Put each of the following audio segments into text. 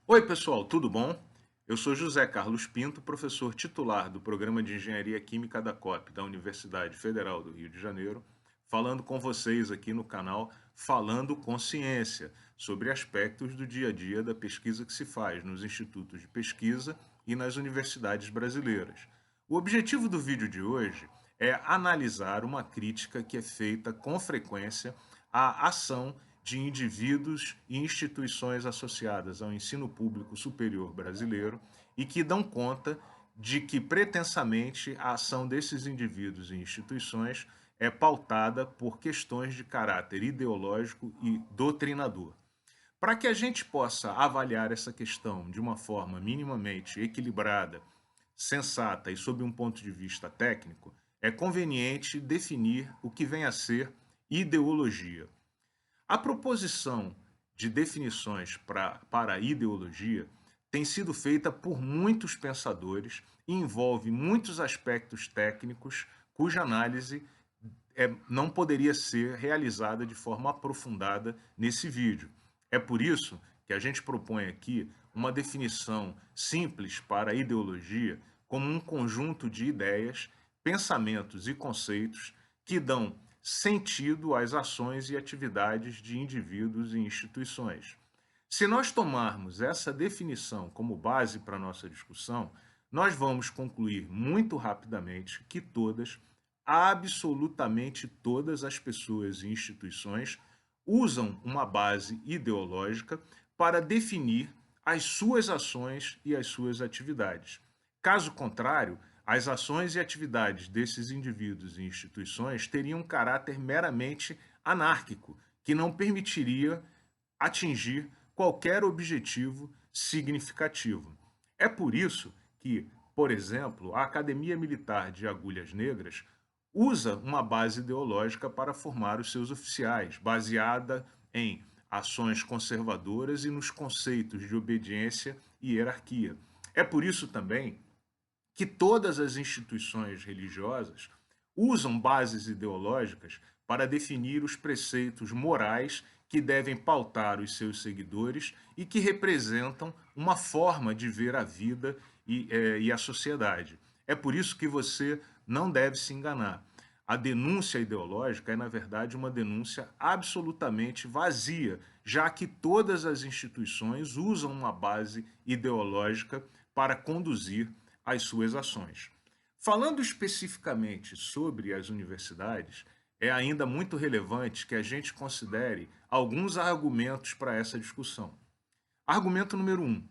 Oi, pessoal, tudo bom? Eu sou José Carlos Pinto, professor titular do Programa de Engenharia Química da COP, da Universidade Federal do Rio de Janeiro, falando com vocês aqui no canal Falando com Ciência, sobre aspectos do dia a dia da pesquisa que se faz nos institutos de pesquisa e nas universidades brasileiras. O objetivo do vídeo de hoje é analisar uma crítica que é feita com frequência à ação de indivíduos e instituições associadas ao ensino público superior brasileiro e que dão conta de que pretensamente a ação desses indivíduos e instituições é pautada por questões de caráter ideológico e doutrinador. Para que a gente possa avaliar essa questão de uma forma minimamente equilibrada, sensata e sob um ponto de vista técnico, é conveniente definir o que vem a ser ideologia. A proposição de definições para a ideologia tem sido feita por muitos pensadores e envolve muitos aspectos técnicos cuja análise não poderia ser realizada de forma aprofundada nesse vídeo. É por isso que a gente propõe aqui uma definição simples para a ideologia como um conjunto de ideias, pensamentos e conceitos que dão sentido às ações e atividades de indivíduos e instituições. Se nós tomarmos essa definição como base para a nossa discussão, nós vamos concluir muito rapidamente que todas, absolutamente todas as pessoas e instituições usam uma base ideológica para definir as suas ações e as suas atividades. Caso contrário, as ações e atividades desses indivíduos e instituições teriam um caráter meramente anárquico, que não permitiria atingir qualquer objetivo significativo. É por isso que, por exemplo, a Academia Militar de Agulhas Negras usa uma base ideológica para formar os seus oficiais, baseada em ações conservadoras e nos conceitos de obediência e hierarquia. É por isso também que todas as instituições religiosas usam bases ideológicas para definir os preceitos morais que devem pautar os seus seguidores e que representam uma forma de ver a vida e a sociedade. É por isso que você não deve se enganar. A denúncia ideológica é, na verdade, uma denúncia absolutamente vazia, já que todas as instituições usam uma base ideológica para conduzir as suas ações. Falando especificamente sobre as universidades, é ainda muito relevante que a gente considere alguns argumentos para essa discussão. Argumento número um: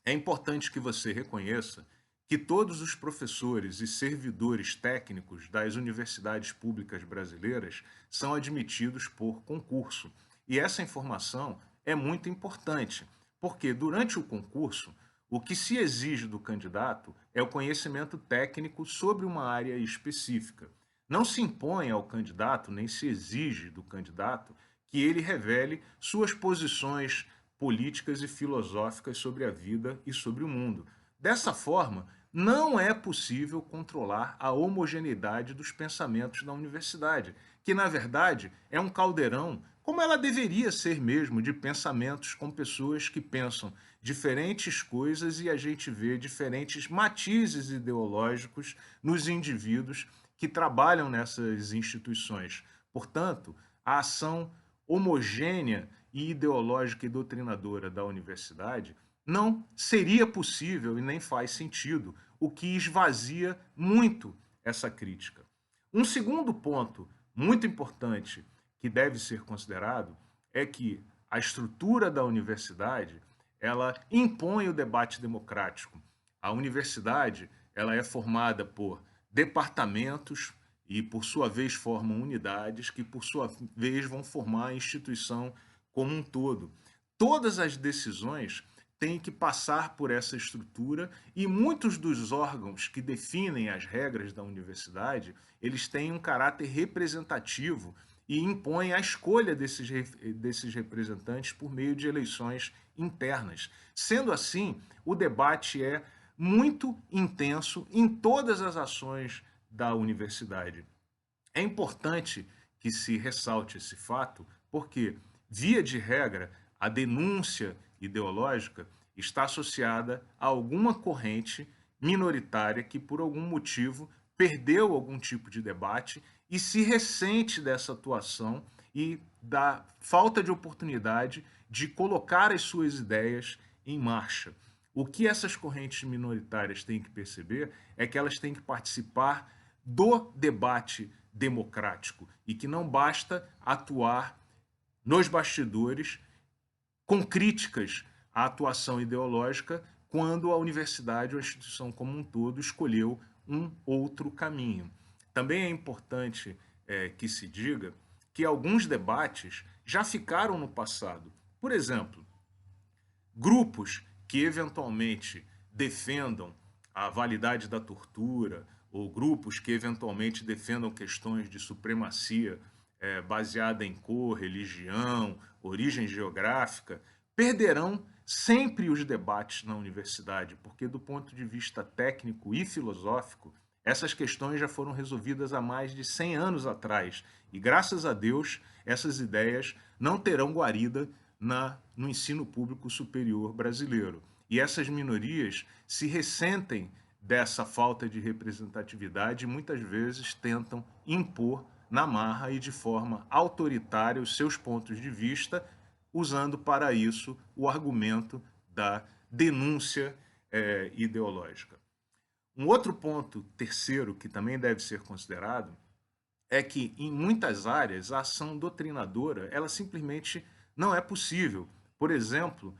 é importante que você reconheça que todos os professores e servidores técnicos das universidades públicas brasileiras são admitidos por concurso. E essa informação é muito importante, porque durante o concurso, o que se exige do candidato é o conhecimento técnico sobre uma área específica. Não se impõe ao candidato, nem se exige do candidato, que ele revele suas posições políticas e filosóficas sobre a vida e sobre o mundo. Dessa forma, não é possível controlar a homogeneidade dos pensamentos da universidade, que na verdade é um caldeirão, como ela deveria ser mesmo, de pensamentos com pessoas que pensam diferentes coisas e a gente vê diferentes matizes ideológicos nos indivíduos que trabalham nessas instituições. Portanto, a ação homogênea e ideológica e doutrinadora da universidade não seria possível e nem faz sentido, o que esvazia muito essa crítica. Um segundo ponto muito importante que deve ser considerado é que a estrutura da universidade ela impõe o debate democrático. A universidade ela é formada por departamentos e, por sua vez, formam unidades que, por sua vez, vão formar a instituição como um todo. Todas as decisões têm que passar por essa estrutura e muitos dos órgãos que definem as regras da universidade, eles têm um caráter representativo e impõem a escolha desses representantes por meio de eleições internas. Sendo assim, o debate é muito intenso em todas as ações da universidade. É importante que se ressalte esse fato, porque, via de regra, a denúncia ideológica está associada a alguma corrente minoritária que, por algum motivo, perdeu algum tipo de debate e se ressente dessa atuação e da falta de oportunidade de colocar as suas ideias em marcha. O que essas correntes minoritárias têm que perceber é que elas têm que participar do debate democrático e que não basta atuar nos bastidores com críticas à atuação ideológica quando a universidade ou a instituição como um todo escolheu um outro caminho. Também é importante que se diga que alguns debates já ficaram no passado. Por exemplo, grupos que eventualmente defendam a validade da tortura ou grupos que eventualmente defendam questões de supremacia baseada em cor, religião, origem geográfica, perderão sempre os debates na universidade, porque do ponto de vista técnico e filosófico, essas questões já foram resolvidas há mais de 100 anos atrás. E graças a Deus, essas ideias não terão guarida no ensino público superior brasileiro. E essas minorias se ressentem dessa falta de representatividade e muitas vezes tentam impor na marra e de forma autoritária os seus pontos de vista, usando para isso o argumento da denúncia ideológica. Um outro ponto, terceiro, que também deve ser considerado, é que em muitas áreas a ação doutrinadora ela simplesmente não é possível. Por exemplo,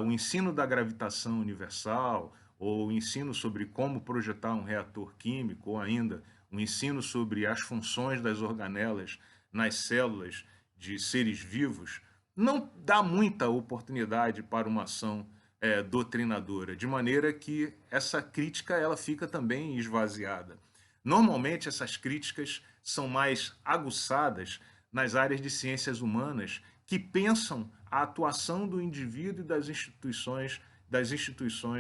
o ensino da gravitação universal, ou o ensino sobre como projetar um reator químico, ou ainda o ensino sobre as funções das organelas nas células de seres vivos, não dá muita oportunidade para uma ação doutrinadora, de maneira que essa crítica ela fica também esvaziada. Normalmente essas críticas são mais aguçadas nas áreas de ciências humanas que pensam a atuação do indivíduo e das instituições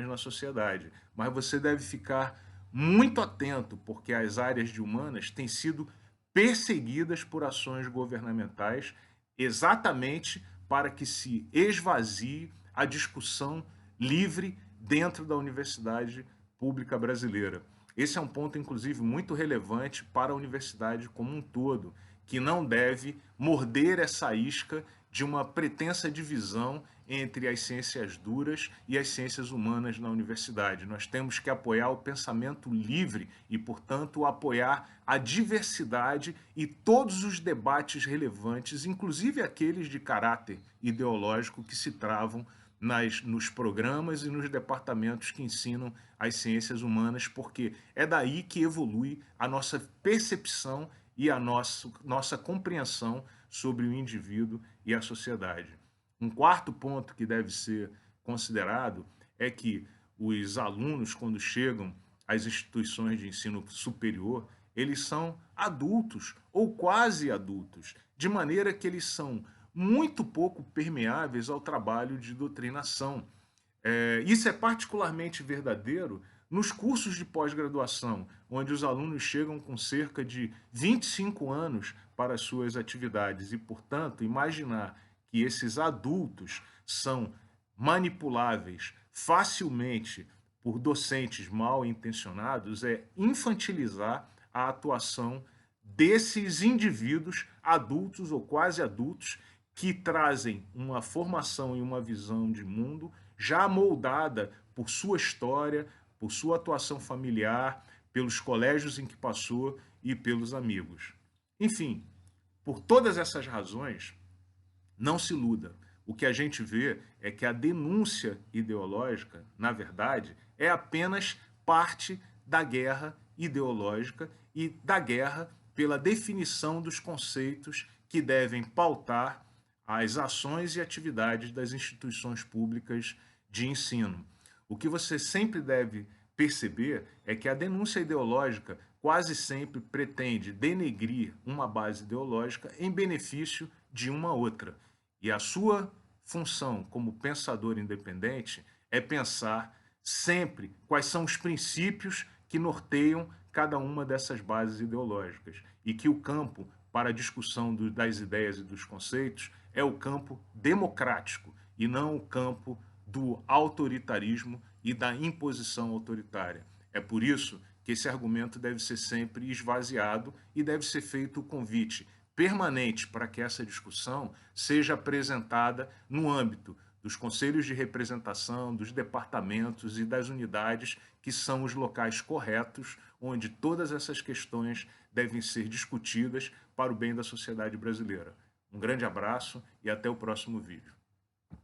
na sociedade. Mas você deve ficar muito atento, porque as áreas de humanas têm sido perseguidas por ações governamentais exatamente para que se esvazie a discussão livre dentro da universidade pública brasileira. Esse é um ponto, inclusive, muito relevante para a universidade como um todo, que não deve morder essa isca de uma pretensa divisão entre as ciências duras e as ciências humanas na universidade. Nós temos que apoiar o pensamento livre e, portanto, apoiar a diversidade e todos os debates relevantes, inclusive aqueles de caráter ideológico que se travam nos programas e nos departamentos que ensinam as ciências humanas, porque é daí que evolui a nossa percepção e a nossa compreensão sobre o indivíduo e a sociedade. Um quarto ponto que deve ser considerado é que os alunos, quando chegam às instituições de ensino superior, eles são adultos ou quase adultos, de maneira que eles são muito pouco permeáveis ao trabalho de doutrinação. Isso é particularmente verdadeiro nos cursos de pós-graduação, onde os alunos chegam com cerca de 25 anos para as suas atividades e, portanto, imaginar que esses adultos são manipuláveis facilmente por docentes mal intencionados é infantilizar a atuação desses indivíduos adultos ou quase adultos que trazem uma formação e uma visão de mundo já moldada por sua história, por sua atuação familiar, pelos colégios em que passou e pelos amigos. Enfim, por todas essas razões, não se iluda. O que a gente vê é que a denúncia ideológica, na verdade, é apenas parte da guerra ideológica e da guerra pela definição dos conceitos que devem pautar as ações e atividades das instituições públicas de ensino. O que você sempre deve perceber é que a denúncia ideológica quase sempre pretende denegrir uma base ideológica em benefício de uma outra. E a sua função como pensador independente é pensar sempre quais são os princípios que norteiam cada uma dessas bases ideológicas e que o campo para a discussão das ideias e dos conceitos é o campo democrático e não o campo do autoritarismo e da imposição autoritária. É por isso que esse argumento deve ser sempre esvaziado e deve ser feito o convite permanente para que essa discussão seja apresentada no âmbito dos conselhos de representação, dos departamentos e das unidades que são os locais corretos onde todas essas questões devem ser discutidas para o bem da sociedade brasileira. Um grande abraço e até o próximo vídeo.